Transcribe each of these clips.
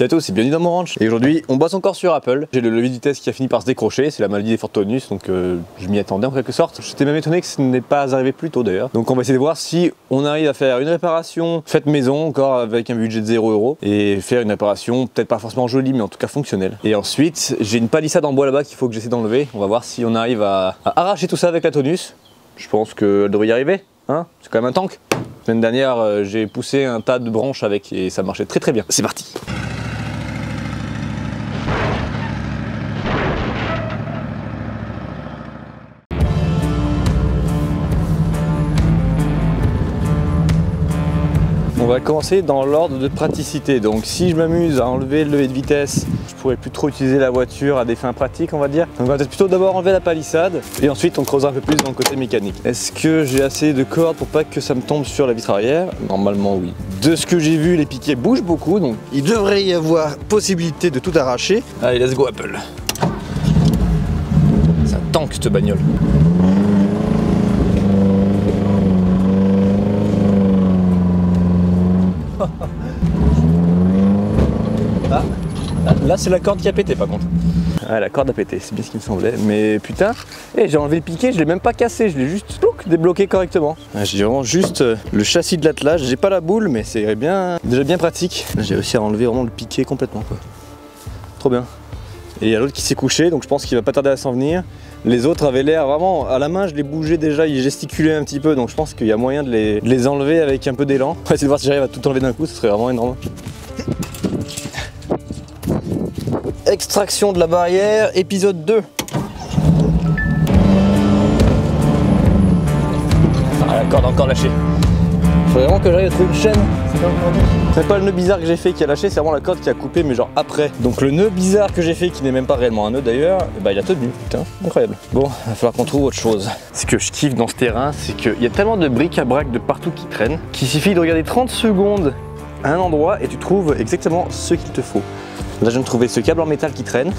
Salut à tous, c'est bienvenue dans mon ranch. Et aujourd'hui, on bosse encore sur Apple. J'ai le levier de vitesse qui a fini par se décrocher, c'est la maladie des forts tonus, donc je m'y attendais en quelque sorte. J'étais même étonné que ce n'est pas arrivé plus tôt d'ailleurs. Donc on va essayer de voir si on arrive à faire une réparation faite maison, encore avec un budget de 0 € et faire une réparation peut-être pas forcément jolie, mais en tout cas fonctionnelle. Et ensuite, j'ai une palissade en bois là-bas qu'il faut que j'essaie d'enlever. On va voir si on arrive à arracher tout ça avec la tonus. Je pense qu'elle devrait y arriver, hein, c'est quand même un tank. La semaine dernière, j'ai poussé un tas de branches avec et ça marchait très bien. C'est parti. On va commencer dans l'ordre de praticité. Donc si je m'amuse à enlever le levier de vitesse, je pourrais plus trop utiliser la voiture à des fins pratiques, on va dire. Donc on va peut-être plutôt d'abord enlever la palissade et ensuite on creusera un peu plus dans le côté mécanique. Est-ce que j'ai assez de cordes pour pas que ça me tombe sur la vitre arrière? Normalement oui. De ce que j'ai vu, les piquets bougent beaucoup, donc il devrait y avoir possibilité de tout arracher. Allez, let's go Apple. Ça tank cette bagnole. Ah, là c'est la corde qui a pété par contre. Ah, la corde a pété, c'est bien ce qui me semblait. Mais putain, j'ai enlevé le piquet, je l'ai même pas cassé, je l'ai juste débloqué correctement. J'ai vraiment juste le châssis de l'attelage, j'ai pas la boule mais c'est déjà bien pratique. J'ai réussi à enlever vraiment le piquet complètement quoi. Trop bien. Et il y a l'autre qui s'est couché, donc je pense qu'il va pas tarder à s'en venir. Les autres avaient l'air vraiment, à la main je les bougeais déjà, ils gesticulaient un petit peu, donc je pense qu'il y a moyen de les enlever avec un peu d'élan. On va essayer de voir si j'arrive à tout enlever d'un coup, ce serait vraiment énorme. Extraction de la barrière, épisode 2. Ah, la corde a encore lâché. Il faudrait vraiment que j'arrive à trouver une chaîne. C'est pas le nœud bizarre que j'ai fait qui a lâché, c'est vraiment la corde qui a coupé, mais genre après. Donc le nœud bizarre que j'ai fait, qui n'est même pas réellement un nœud d'ailleurs, bah il a tenu, putain, incroyable. Bon, il va falloir qu'on trouve autre chose. Ce que je kiffe dans ce terrain, c'est qu'il y a tellement de bric-à-brac de partout qui traînent, qu'il suffit de regarder 30 secondes à un endroit et tu trouves exactement ce qu'il te faut. Là je viens de trouver ce câble en métal qui traîne.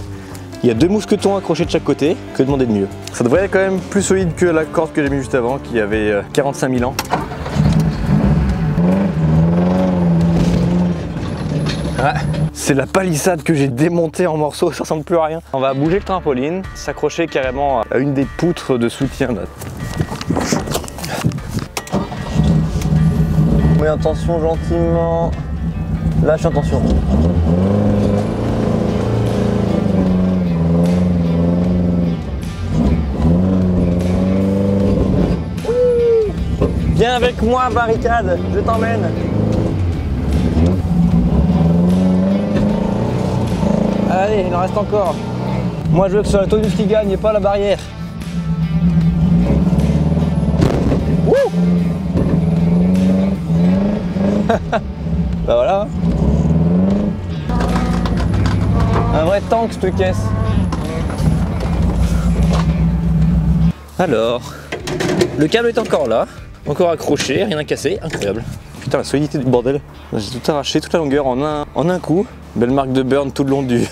Il y a 2 mousquetons accrochés de chaque côté, que demander de mieux? Ça devrait être quand même plus solide que la corde que j'ai mis juste avant, qui avait 45 000 ans. Ouais. C'est la palissade que j'ai démontée en morceaux, ça ressemble plus à rien. On va bouger le trampoline, s'accrocher carrément à une des poutres de soutien. Là. Mets attention gentiment, lâche attention. Viens avec moi barricade, je t'emmène. Allez, il en reste encore. Moi je veux que ce soit la tonus qui gagne et pas la barrière. Wouh. Bah voilà. Un vrai tank cette caisse. Alors, le câble est encore là, encore accroché, rien à casser, incroyable. Putain la solidité du bordel. J'ai tout arraché, toute la longueur en un coup. Belle marque de burn tout le long du...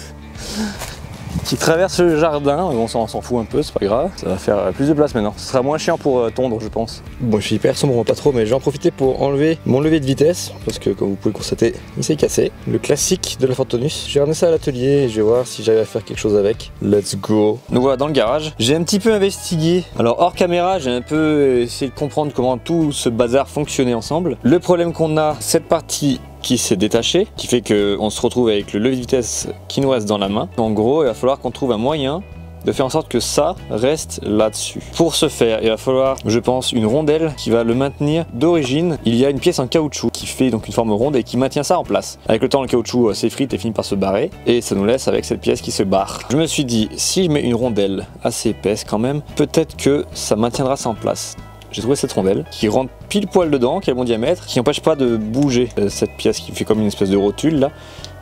qui traverse le jardin. On s'en fout un peu, c'est pas grave. Ça va faire plus de place maintenant. Ce sera moins chiant pour tondre, je pense. Bon, je suis hyper sombre, pas trop, mais je vais en profiter pour enlever mon levier de vitesse. Parce que, comme vous pouvez le constater, il s'est cassé. Le classique de la Ford Tonus. Je vais ramener ça à l'atelier et je vais voir si j'arrive à faire quelque chose avec. Let's go. Nous voilà dans le garage. J'ai un petit peu investigué. Alors, hors caméra, j'ai un peu essayé de comprendre comment tout ce bazar fonctionnait ensemble. Le problème qu'on a, cette partie qui s'est détaché, qui fait qu'on se retrouve avec le levier de vitesse qui nous reste dans la main. En gros, il va falloir qu'on trouve un moyen de faire en sorte que ça reste là-dessus. Pour ce faire, il va falloir, je pense, une rondelle qui va le maintenir. D'origine, il y a une pièce en caoutchouc qui fait donc une forme ronde et qui maintient ça en place. Avec le temps, le caoutchouc s'effrite et finit par se barrer et ça nous laisse avec cette pièce qui se barre. Je me suis dit, si je mets une rondelle assez épaisse quand même, peut-être que ça maintiendra ça en place. J'ai trouvé cette rondelle qui rentre pile poil dedans, qui a le bon diamètre, qui n'empêche pas de bouger cette pièce qui fait comme une espèce de rotule là.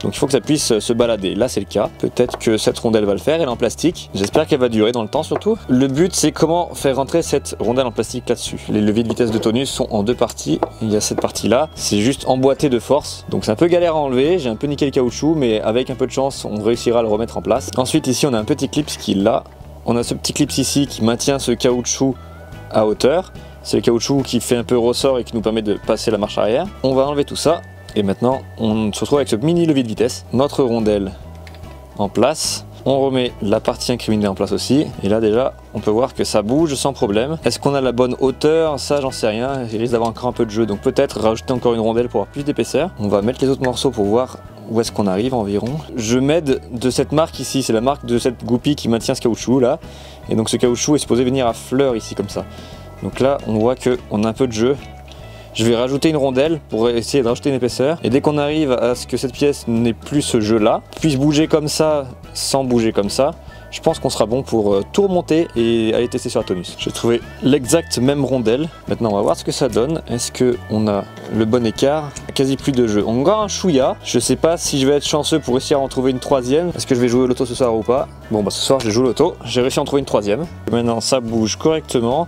Donc il faut que ça puisse se balader. Là c'est le cas. Peut-être que cette rondelle va le faire. Elle est en plastique. J'espère qu'elle va durer dans le temps surtout. Le but c'est comment faire rentrer cette rondelle en plastique là-dessus. Les leviers de vitesse de tonus sont en 2 parties. Il y a cette partie là. C'est juste emboîté de force. Donc c'est un peu galère à enlever. J'ai un peu niqué le caoutchouc mais avec un peu de chance on réussira à le remettre en place. Ensuite ici on a un petit clip qui est là. On a ce petit clip ici qui maintient ce caoutchouc à hauteur. C'est le caoutchouc qui fait un peu ressort et qui nous permet de passer la marche arrière. On va enlever tout ça Et maintenant, on se retrouve avec ce mini levier de vitesse. Notre rondelle en place. On remet la partie incriminée en place aussi. Et là déjà, on peut voir que ça bouge sans problème. Est-ce qu'on a la bonne hauteur? Ça, j'en sais rien. Il risque d'avoir encore un peu de jeu. Donc peut-être rajouter encore une rondelle pour avoir plus d'épaisseur. On va mettre les autres morceaux pour voir où est-ce qu'on arrive environ. Je m'aide de cette marque ici. C'est la marque de cette goupille qui maintient ce caoutchouc là. Et donc ce caoutchouc est supposé venir à fleur ici comme ça. Donc là, on voit qu'on a un peu de jeu. Je vais rajouter une rondelle pour essayer de rajouter une épaisseur. Et dès qu'on arrive à ce que cette pièce n'ait plus ce jeu-là, puisse bouger comme ça, sans bouger comme ça, je pense qu'on sera bon pour tout remonter et aller tester sur la tonus. J'ai trouvé l'exact même rondelle. Maintenant, on va voir ce que ça donne. Est-ce qu'on a le bon écart? Quasi plus de jeu. On gagne un chouïa. Je sais pas si je vais être chanceux pour réussir à en trouver une troisième. Est-ce que je vais jouer au loto ce soir ou pas? Bon, bah ce soir, je joue au loto. J'ai réussi à en trouver une troisième. Maintenant, ça bouge correctement.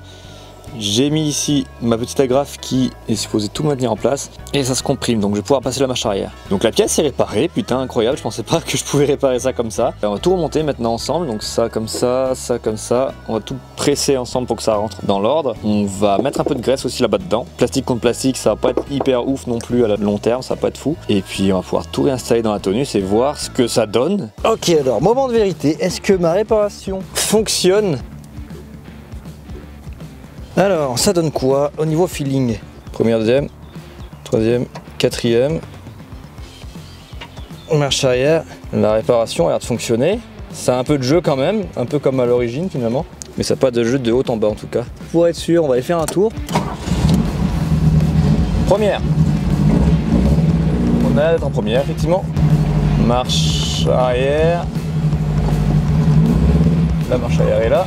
J'ai mis ici ma petite agrafe qui est supposée tout maintenir en place et ça se comprime, donc je vais pouvoir passer la marche arrière. Donc la pièce est réparée, putain incroyable, je pensais pas que je pouvais réparer ça comme ça. On va tout remonter maintenant ensemble, donc ça comme ça, ça comme ça. On va tout presser ensemble pour que ça rentre dans l'ordre. On va mettre un peu de graisse aussi là-bas dedans. Plastique contre plastique, ça va pas être hyper ouf non plus à long terme, ça va pas être fou. Et puis on va pouvoir tout réinstaller dans la tonus et voir ce que ça donne. Ok, alors moment de vérité, est-ce que ma réparation fonctionne? Alors, ça donne quoi au niveau feeling? Première, deuxième, troisième, quatrième. Marche arrière. La réparation a l'air de fonctionner. Ça a un peu de jeu quand même, un peu comme à l'origine finalement. Mais ça n'a pas de jeu de haut en bas en tout cas. Pour être sûr, on va aller faire un tour. Première. On a l'air d'être en première effectivement. Marche arrière. La marche arrière est là.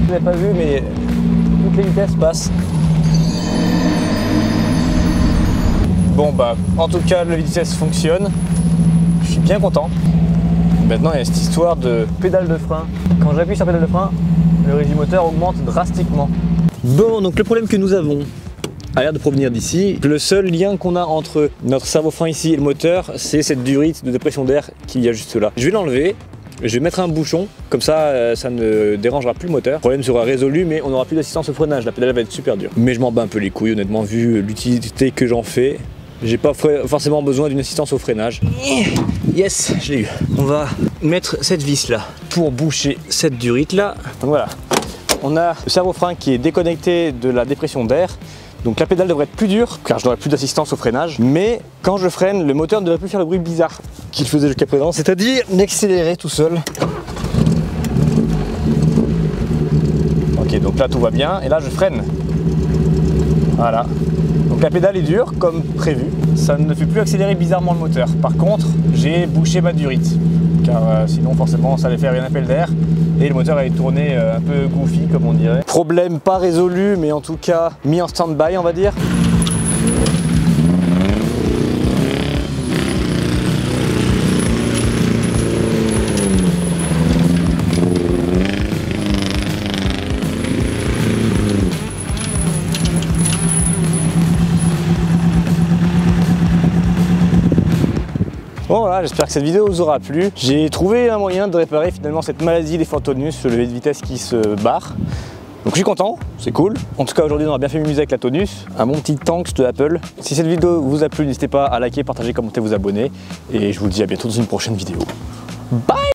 Vous n'avez pas vu, mais toutes les vitesses passent. Bon bah, en tout cas, le vitesse fonctionne. Je suis bien content. Maintenant, il y a cette histoire de pédale de frein. Quand j'appuie sur la pédale de frein, le régime moteur augmente drastiquement. Bon, donc le problème que nous avons a l'air de provenir d'ici. Le seul lien qu'on a entre notre cerveau-frein ici et le moteur, c'est cette durite de dépression d'air qu'il y a juste là. Je vais l'enlever. Je vais mettre un bouchon, comme ça, ça ne dérangera plus le moteur. Le problème sera résolu, mais on n'aura plus d'assistance au freinage. La pédale va être super dure. Mais je m'en bats un peu les couilles, honnêtement, vu l'utilité que j'en fais. J'ai pas forcément besoin d'une assistance au freinage. Yes, je l'ai eu. On va mettre cette vis là pour boucher cette durite là. Donc voilà, on a le cerveau-frein qui est déconnecté de la dépression d'air. Donc la pédale devrait être plus dure car je n'aurai plus d'assistance au freinage, mais quand je freine, le moteur ne devrait plus faire le bruit bizarre qu'il faisait jusqu'à présent, c'est-à-dire d'accélérer tout seul. Ok, donc là tout va bien et là je freine. Voilà. Donc la pédale est dure comme prévu, ça ne fait plus accélérer bizarrement le moteur. Par contre, j'ai bouché ma durite car sinon forcément ça allait faire un appel d'air. Et le moteur allait tourner un peu goofy comme on dirait. Problème pas résolu mais en tout cas mis en stand-by on va dire. Bon voilà, j'espère que cette vidéo vous aura plu. J'ai trouvé un moyen de réparer finalement cette maladie des Tonus, le levier de vitesse qui se barre. Donc je suis content, c'est cool. En tout cas aujourd'hui on a bien fait m'amuser avec la Tonus, un bon petit tanks de Apple. Si cette vidéo vous a plu, n'hésitez pas à liker, partager, commenter, vous abonner. Et je vous dis à bientôt dans une prochaine vidéo. Bye!